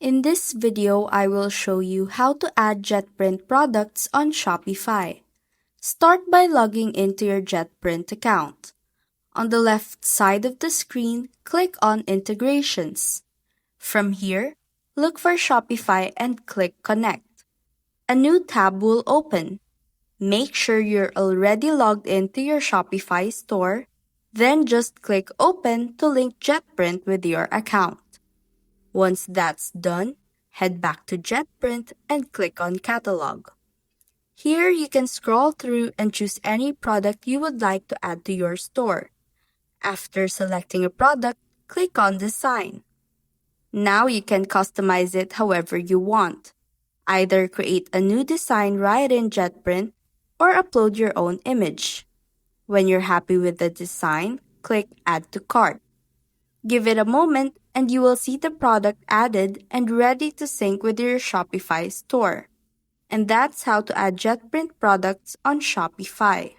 In this video, I will show you how to add JetPrint products on Shopify. Start by logging into your JetPrint account. On the left side of the screen, click on Integrations. From here, look for Shopify and click Connect. A new tab will open. Make sure you're already logged into your Shopify store, then just click Open to link JetPrint with your account. Once that's done, head back to JetPrint and click on Catalog. Here you can scroll through and choose any product you would like to add to your store. After selecting a product, click on Design. Now you can customize it however you want. Either create a new design right in JetPrint or upload your own image. When you're happy with the design, click Add to Cart. Give it a moment and you will see the product added and ready to sync with your Shopify store. And that's how to add JetPrint products on Shopify.